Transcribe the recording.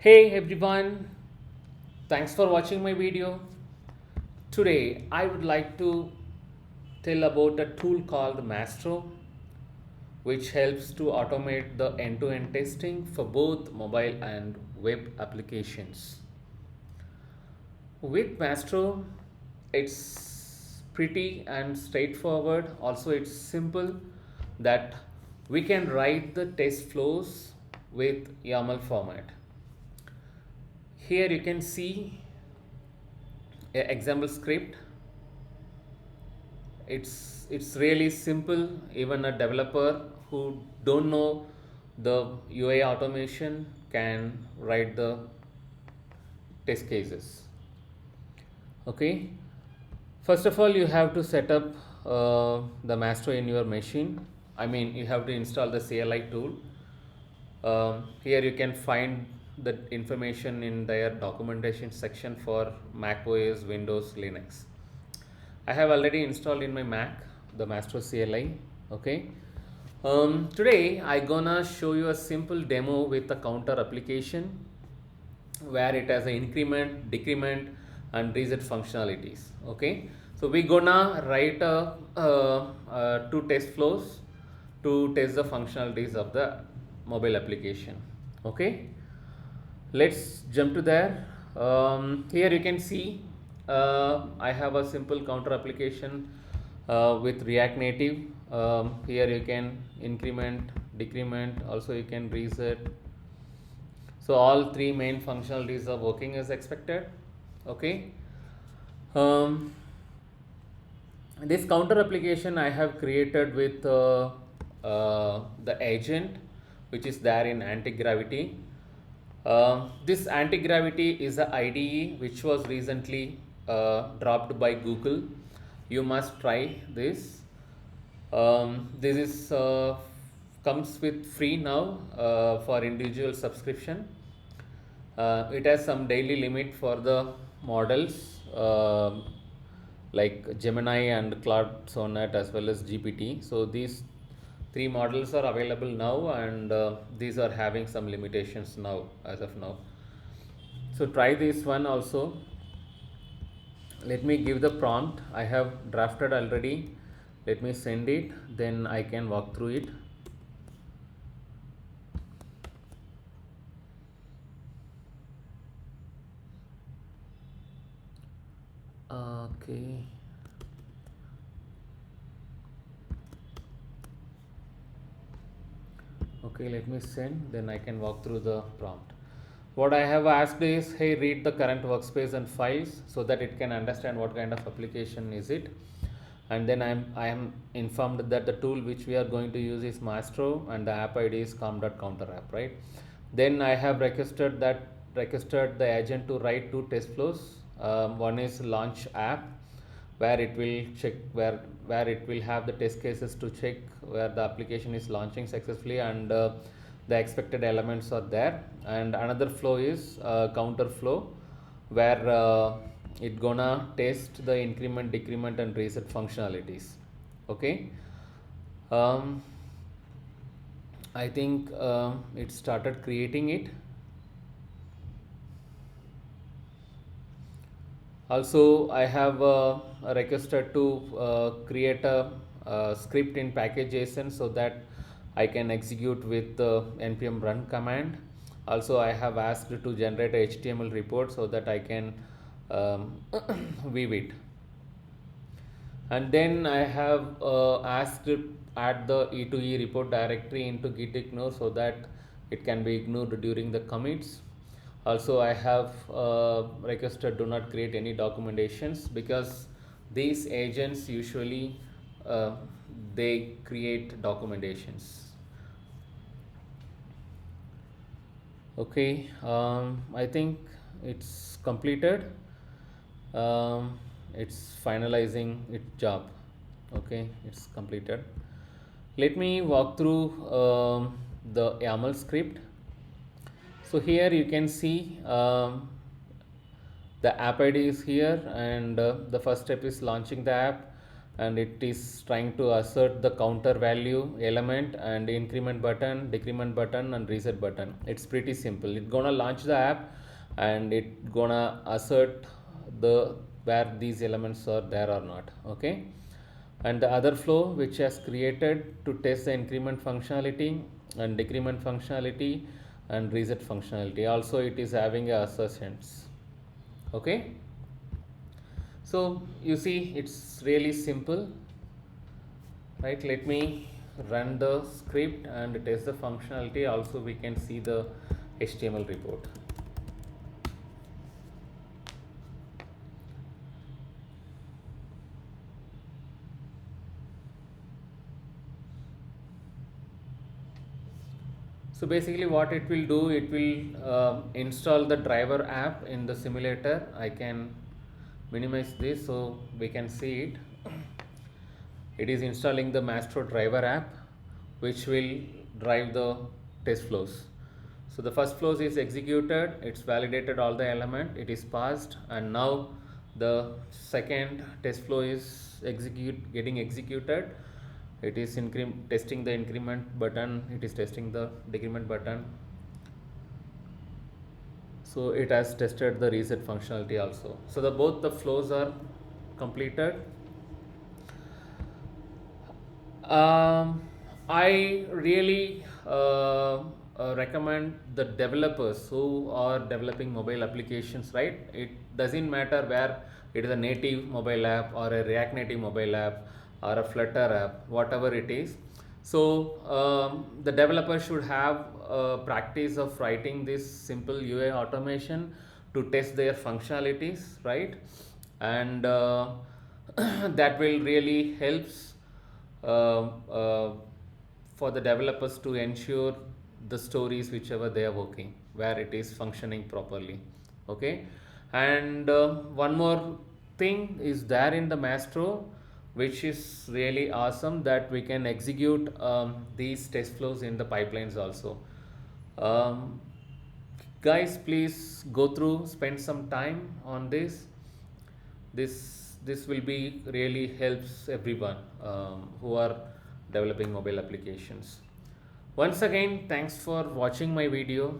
Hey everyone, thanks for watching my video. Today I would like to tell about a tool called Maestro, which helps to automate the end-to-end testing for both mobile and web applications. With Maestro, it's pretty and straightforward. Also, it's simple that we can write the test flows with YAML format. Here you can see an example script. It's really simple. Even a developer who don't know the UI automation can write the test cases. Okay, first of all you have to set up the Maestro in your machine. I mean, you have to install the CLI tool. Here you can find the information in their documentation section for Mac OS, Windows, Linux. I have already installed in my Mac the Maestro CLI. Okay. Today I gonna show you a simple demo with a counter application where it has an increment, decrement, and reset functionalities. Okay. So we gonna write two test flows to test the functionalities of the mobile application. Okay, let's jump to there. Here you can see I have a simple counter application with React Native. Here you can increment, decrement, also you can reset. So all three main functionalities are working as expected. Okay. um, this counter application I have created with the agent which is there in anti-gravity. This anti-gravity is a IDE which was recently dropped by Google. You must try this. This is comes with free now for individual subscription. It has some daily limit for the models like Gemini and Cloud Sonnet as well as GPT. So these three models are available now, and these are having some limitations now as of now. So try this one also. Let me give the prompt. I have drafted already. Let me send it, then I can walk through it. Okay. Okay, let me send, then I can walk through the prompt. What I have asked is, hey, read the current workspace and files so that it can understand what kind of application is it. And then I am informed that the tool which we are going to use is Maestro and the app ID is com.counterapp, right? Then I have requested the agent to write two test flows. One is launch app, where it will check where it will have the test cases to check where the application is launching successfully and the expected elements are there. And another flow is counter flow, where it gonna test the increment, decrement, and reset functionalities. Okay. um, I think it started creating it. Also, I have requested to create a script in package JSON so that I can execute with the npm run command. Also, I have asked to generate a HTML report so that I can view it. And then I have asked to add the E2E report directory into git ignore so that it can be ignored during the commits. Also, I have requested do not create any documentations, because these agents usually they create documentations. Okay, I think it's completed. It's finalizing its job. Okay, it's completed. Let me walk through the YAML script. So here you can see the app ID is here, and the first step is launching the app, and it is trying to assert the counter value element and increment button, decrement button, and reset button. It's pretty simple. It's gonna launch the app and it gonna assert the where these elements are there or not. Okay, and the other flow which has created to test the increment functionality and decrement functionality and reset functionality. Also, it is having assertions. Okay, so you see it's really simple, right? Let me run the script and test the functionality. Also, we can see the HTML report. So basically what it will do, it will install the driver app in the simulator. I can minimize this so we can see it. It is installing the Maestro driver app which will drive the test flows. So the first flows is executed, it's validated all the element, it is passed, and now the second test flow is getting executed. It is testing the increment button, it is testing the decrement button. So it has tested the reset functionality also. So both the flows are completed. I really recommend the developers who are developing mobile applications, right? It doesn't matter where it is a native mobile app or a React Native mobile app or a Flutter app, whatever it is. So the developer should have a practice of writing this simple UI automation to test their functionalities, right? And that will really helps uh, uh, for the developers to ensure the stories whichever they are working where it is functioning properly. Okay, and one more thing is there in the Maestro which is really awesome, that we can execute these test flows in the pipelines also. um, Guys, please go through, spend some time on this will be really helps everyone who are developing mobile applications. Once again, thanks for watching my video.